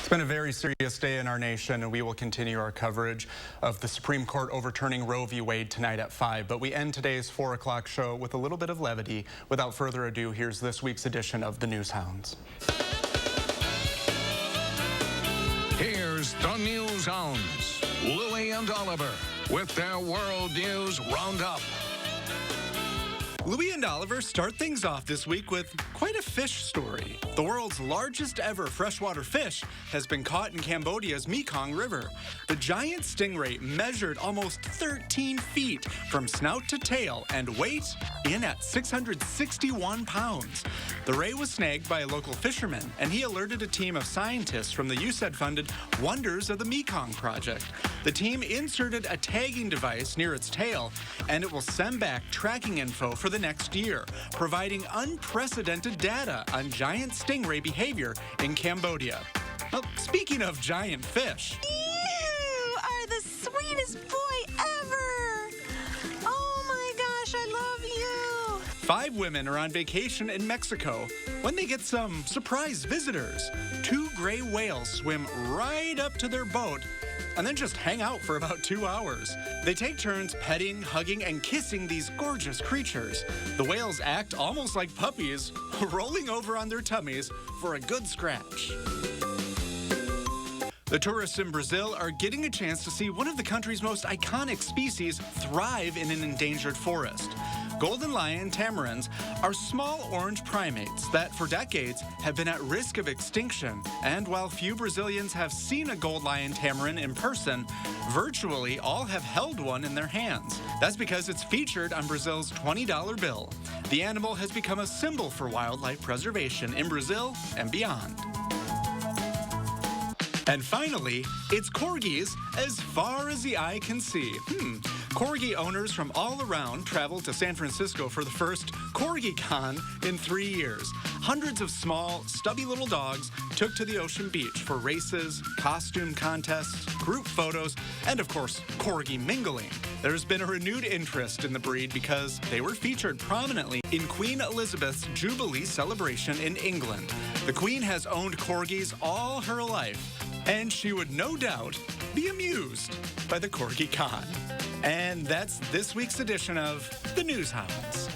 It's been a very serious day in our nation, and we will continue our coverage of the Supreme Court overturning Roe v. Wade tonight at 5. But we end today's 4 o'clock show with a little bit of levity. Without further ado, here's this week's edition of the Newshounds. Here's the Newshounds, Lui and Oliver, with their World News Roundup. Lui and Oliver start things off this week with quite a fish story. The world's largest ever freshwater fish has been caught in Cambodia's Mekong River. The giant stingray measured almost 13 feet from snout to tail and weighed in at 661 pounds. The ray was snagged by a local fisherman, and he alerted a team of scientists from the USAID-funded Wonders of the Mekong project. The team inserted a tagging device near its tail, and it will send back tracking info for the next year, providing unprecedented data on giant stingray behavior in Cambodia. Well, speaking of giant fish, You are the sweetest boy ever! Oh my gosh, I love you! 5 women are on vacation in Mexico when they get some surprise visitors. 2 gray whales swim right up to their boat and then just hang out for about 2 hours. They take turns petting, hugging, and kissing these gorgeous creatures. The whales act almost like puppies, rolling over on their tummies for a good scratch. The tourists in Brazil are getting a chance to see one of the country's most iconic species thrive in an endangered forest. Golden lion tamarins are small orange primates that for decades have been at risk of extinction. And while few Brazilians have seen a gold lion tamarin in person, virtually all have held one in their hands. That's because it's featured on Brazil's $20 bill. The animal has become a symbol for wildlife preservation in Brazil and beyond. And finally, it's corgis as far as the eye can see. Corgi owners from all around traveled to San Francisco for the first Corgi Con in 3 years. Hundreds of small, stubby little dogs took to the ocean beach for races, costume contests, group photos, and of course, corgi mingling. There's been a renewed interest in the breed because they were featured prominently in Queen Elizabeth's Jubilee celebration in England. The Queen has owned corgis all her life, and she would no doubt be amused by the Corgi Con. And that's this week's edition of the Newshounds.